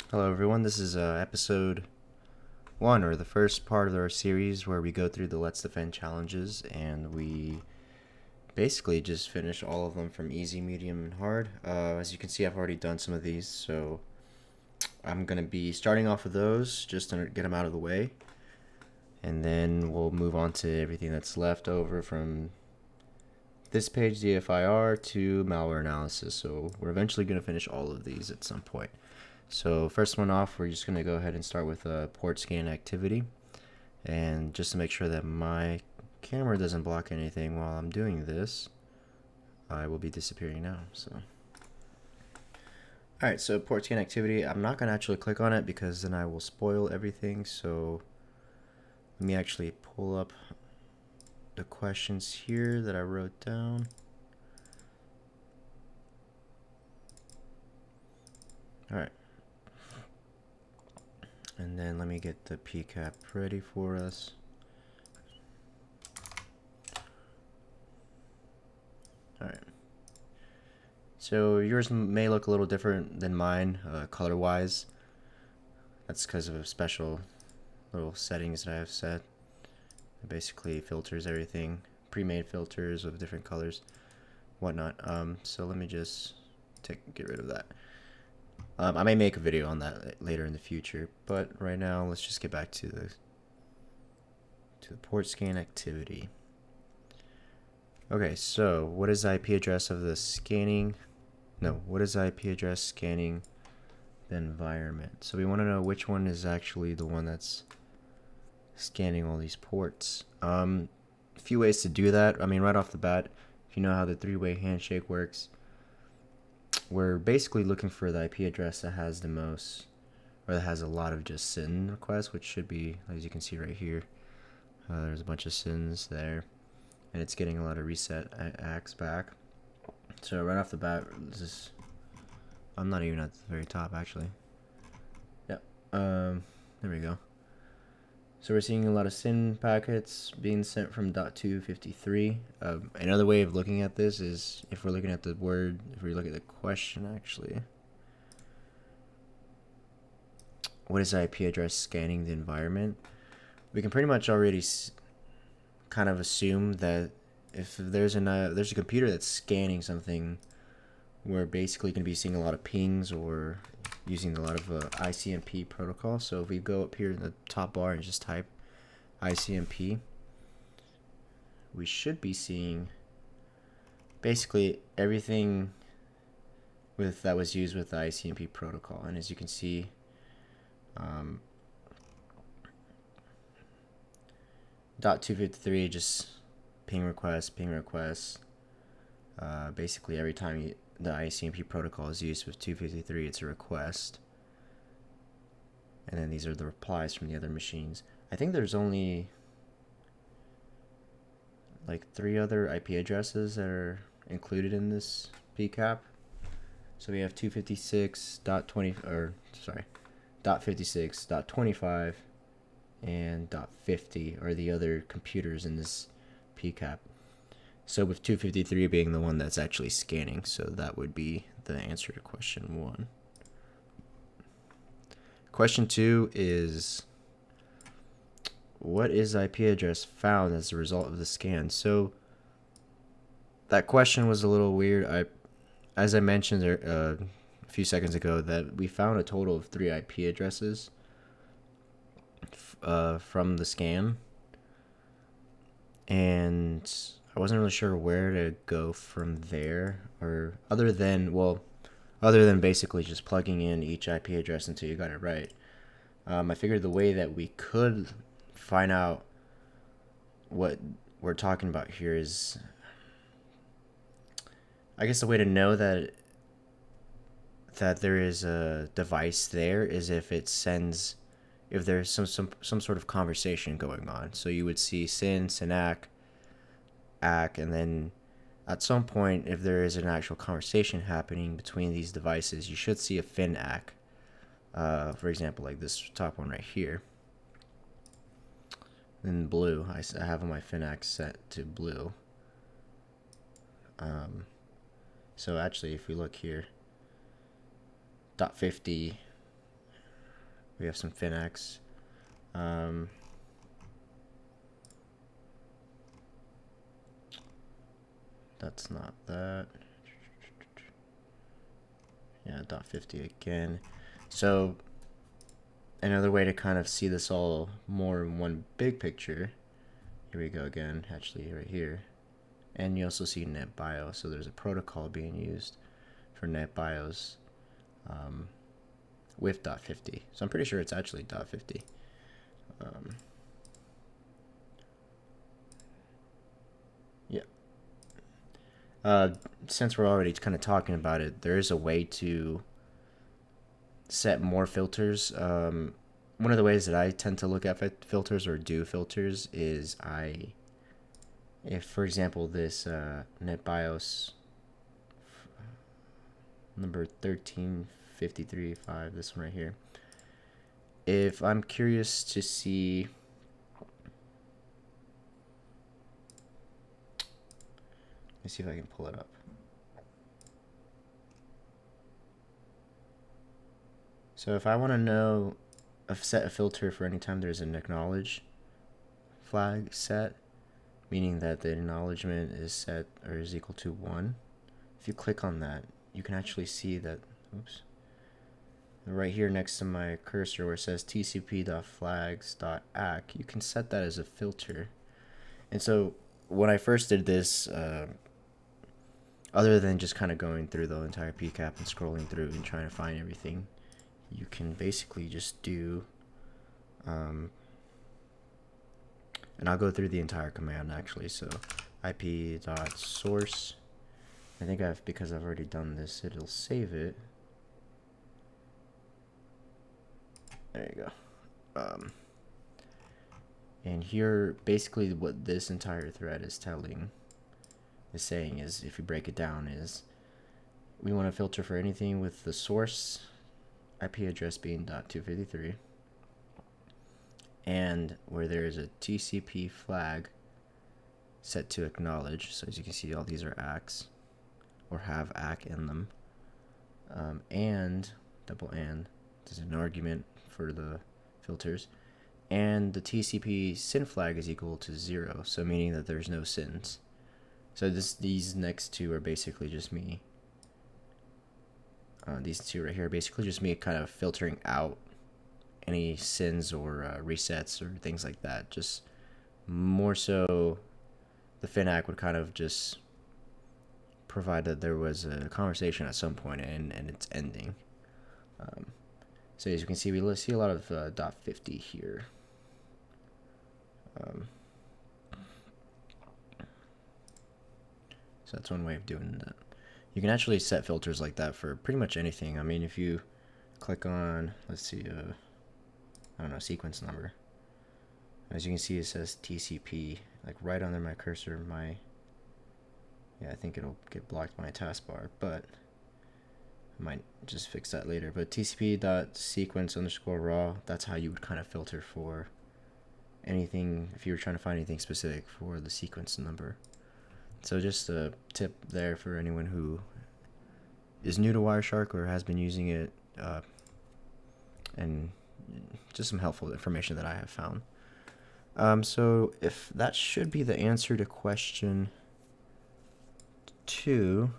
Hello everyone, this is episode 1, or the first part of our series where we go through the Let's Defend challenges, and we basically just finish all of them from easy, medium, and hard. As you can see, I've already done some of these, so I'm going to be starting off with those just to get them out of the way, and then we'll move on to everything that's left over from this page, DFIR, to malware analysis. So we're eventually going to finish all of these at some point. So first one off, we're just going to go ahead and start with a port scan activity. And just to make sure that my camera doesn't block anything while I'm doing this, I will be disappearing now. So, alright, so port scan activity, I'm not going to actually click on it because then I will spoil everything. So let me actually pull up the questions here that I wrote down. Alright. And then let me get the PCAP ready for us. Alright. So yours may look a little different than mine, color-wise. That's because of a special little settings that I have set. It basically filters everything, pre-made filters of different colors, whatnot. So let me just get rid of that. I may make a video on that later in the future, but right now let's just get back to the port scan activity. Okay, so what is the IP address of the scanning? No, what is the IP address scanning the environment? So we want to know which one is actually the one that's scanning all these ports. A few ways to do that. I mean, right off the bat, if you know how the three-way handshake works, we're basically looking for the IP address that has the most, or that has a lot of just SYN requests, which should be, as you can see right here, there's a bunch of SYNs there, and it's getting a lot of reset ACKs back. So right off the bat, I'm not even at the very top actually. Yep. There we go. So we're seeing a lot of SYN packets being sent from .253. Another way of looking at this is if we're looking at the word, if we look at the question actually. What is the IP address scanning the environment? We can pretty much already kind of assume that if there's a computer that's scanning something, we're basically going to be seeing a lot of pings or using a lot of ICMP protocol. So if we go up here in the top bar and just type ICMP, we should be seeing basically everything that was used with the ICMP protocol. And as you can see, .253 just ping requests. Basically every time the ICMP protocol is used with 253, it's a request. And then these are the replies from the other machines. I think there's only like 3 other IP addresses that are included in this PCAP. So we have 256.25 and .50 are the other computers in this PCAP. So with 253 being the one that's actually scanning, so that would be the answer to question 1. Question 2 is, what is the IP address found as a result of the scan? So that question was a little weird. As I mentioned a few seconds ago, that we found a total of 3 IP addresses from the scan, and I wasn't really sure where to go from there, or other than basically just plugging in each IP address until you got it right. I figured the way that we could find out what we're talking about here is, I guess the way to know that there is a device there is if there's some sort of conversation going on. So you would see SYN, SYNAC, ACK, and then at some point, if there is an actual conversation happening between these devices, you should see a fin ACK. For example, like this top one right here. In blue, I have my fin ACK set to blue. So actually, if we look here, .50 We have some Finax. That's not that. Yeah, .50 again. So another way to kind of see this all more in one big picture. Here we go again, actually right here. And you also see NetBIOS. So there's a protocol being used for NetBIOS with .50. So I'm pretty sure it's actually .50. Yeah. Since we're already kind of talking about it, there is a way to set more filters. One of the ways that I tend to look at filters or do filters is if for example this NetBIOS number 1353.5, this one right here, if I'm curious to see let's see if I can pull it up. So if I want to know set a filter for any time there's an acknowledge flag set, meaning that the acknowledgement is set or is equal to 1. If you click on that, you can actually see that, oops, right here next to my cursor where it says tcp.flags.ack, you can set that as a filter. And so when I first did this, other than just kind of going through the entire PCAP and scrolling through and trying to find everything, you can basically just do, and I'll go through the entire command actually. So ip.source, I think because I've already done this, it'll save it. There you go. And here, basically what this entire thread is saying is, if you break it down, is we want to filter for anything with the source IP address being .253, and where there is a TCP flag set to acknowledge. So as you can see, all these are ACKs or have ACK in them, and double and there's an argument for the filters, and the TCP SYN flag is equal to 0, so meaning that there's no SYNs. So these next two are basically just me. These two right here are basically just me kind of filtering out any SYNs or resets or things like that. Just more so, the FINAC would kind of just provide that there was a conversation at some point and it's ending. So as you can see, we see a lot of .50 here. So that's one way of doing that. You can actually set filters like that for pretty much anything. I mean, if you click on, let's see, I don't know, sequence number. As you can see, it says TCP, like right under my cursor. Yeah, I think it'll get blocked by my taskbar, but I might just fix that later. But TCP.sequence_raw, that's how you would kind of filter for anything, if you were trying to find anything specific for the sequence number. So just a tip there for anyone who is new to Wireshark or has been using it, and just some helpful information that I have found. So if that should be the answer to question 2.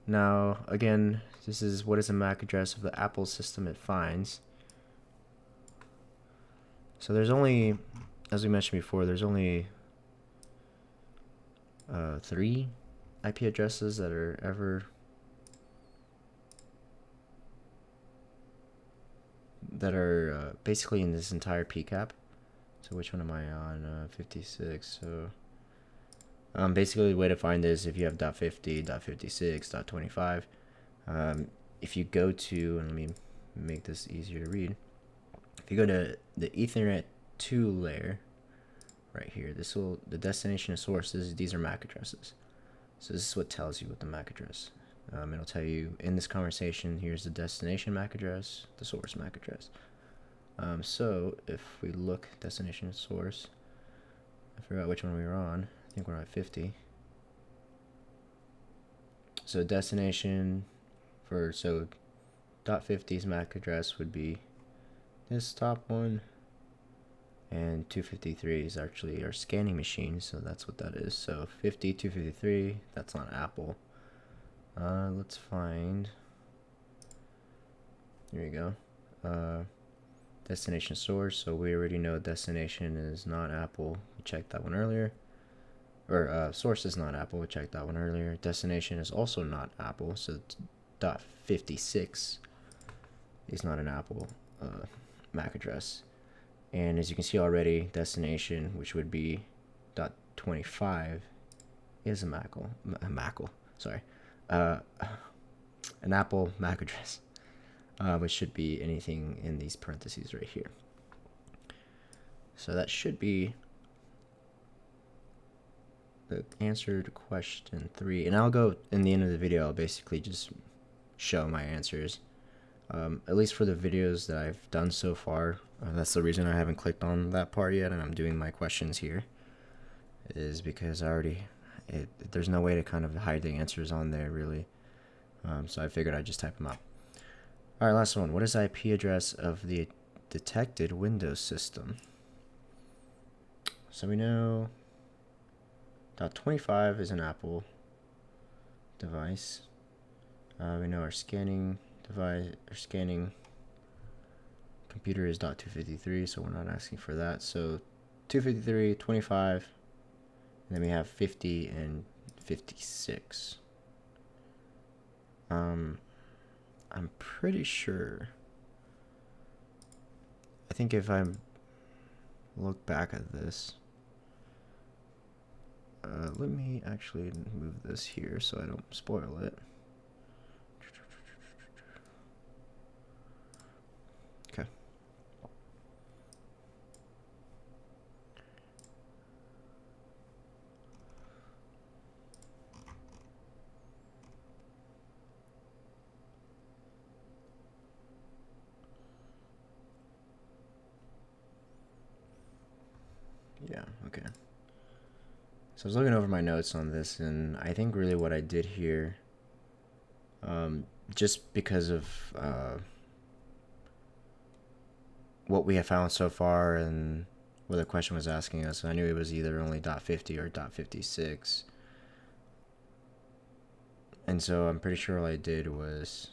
Now, again, this is what is the MAC address of the Apple system it finds. So there's only, as we mentioned before, there's only 3 IP addresses that are ever basically in this entire PCAP. So which one am I on? 56. So basically the way to find this, if you have .50, .56, .25, if you go to, and let me make this easier to read, if you go to the Ethernet 2 layer right here, the destination and sources, these are MAC addresses. So this is what tells you what the MAC address. It'll tell you in this conversation, here's the destination MAC address, the source MAC address. So if we look destination and source, I forgot which one we were on. I think we're at 50. So destination .50's MAC address would be this top one, and 253 is actually our scanning machine, so that's what that is. So 50, 253, that's on Apple. Let's find, here we go, destination source. So we already know destination is not Apple. We checked that one earlier. Or source is not Apple. We checked that one earlier. Destination is also not Apple. So .56 is not an Apple MAC address. And as you can see already, destination, which would be .25, is an Apple MAC address, which should be anything in these parentheses right here. So that should be the answer to question 3. And I'll go in the end of the video, I'll basically just show my answers. At least for the videos that I've done so far. That's the reason I haven't clicked on that part yet, and I'm doing my questions here, is because there's no way to kind of hide the answers on there really. So I figured I'd just type them out. Alright, last one. What is the IP address of the detected Windows system? So we know .25 is an Apple device. We know our scanning device, our scanning computer is .253, so we're not asking for that. So 253, 25, and then we have 50 and 56. I'm pretty sure. I think if I look back at this, let me actually move this here so I don't spoil it. Okay. Yeah, okay. So I was looking over my notes on this, and I think really what I did here, just because of what we have found so far and what the question was asking us, I knew it was either only .50 or .56. And so I'm pretty sure all I did was,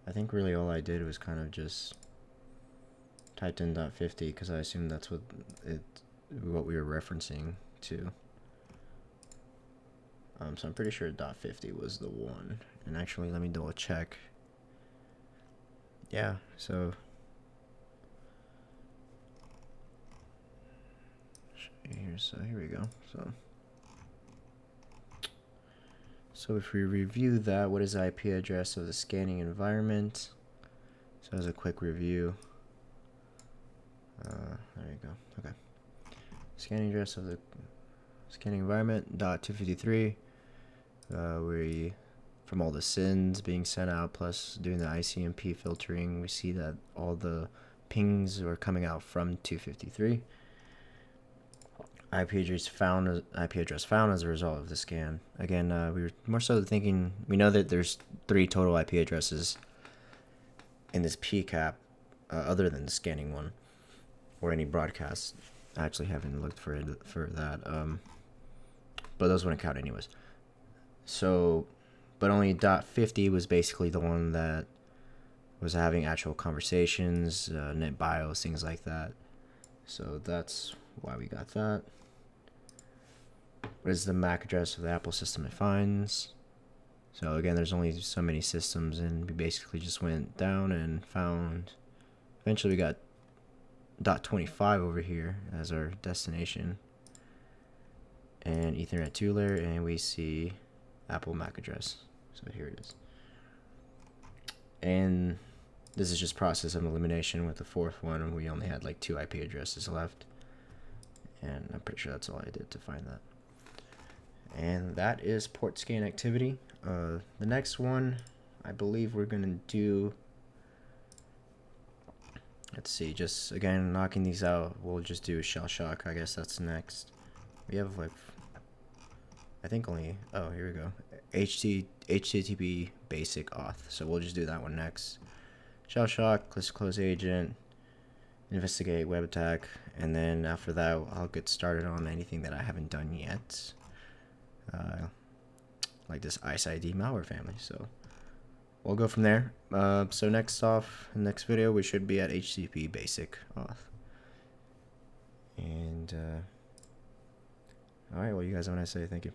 I think really all I did was kind of just typed in .50 because I assumed that's what we were referencing to. So I'm pretty sure .50 was the one. And actually, let me double check. Yeah, so here we go. So if we review that, what is the IP address of the scanning environment? So as a quick review, there you go. Okay, scanning address of the scanning environment .253. We, from all the SYNs being sent out plus doing the ICMP filtering, we see that all the pings are coming out from 253. IP address found as a result of the scan. Again, we were more so thinking, we know that there's 3 total IP addresses in this PCAP, other than the scanning one or any broadcasts. I actually haven't looked for that, but those wouldn't count anyways. So, but only .50 was basically the one that was having actual conversations, net bios, things like that. So that's why we got that. What is the MAC address of the Apple system it finds? So again, there's only so many systems, and we basically just went down and found, eventually we got .25 over here as our destination, and Ethernet 2 layer, and we see Apple MAC address. So here it is. And this is just process of elimination with the 4th one, and we only had like 2 IP addresses left. And I'm pretty sure that's all I did to find that. And that is port scan activity. The next one, I believe we're going to do, let's see, just again, knocking these out. We'll just do shell shock. I guess that's next. We have like, I think only, oh, here we go. HTTP basic auth. So we'll just do that one next. Shell shock, close agent, investigate web attack, and then after that I'll get started on anything that I haven't done yet, like this ICE ID malware family. So we'll go from there. So next video we should be at HTTP basic auth. And all right, well, you guys have a nice day. Thank you.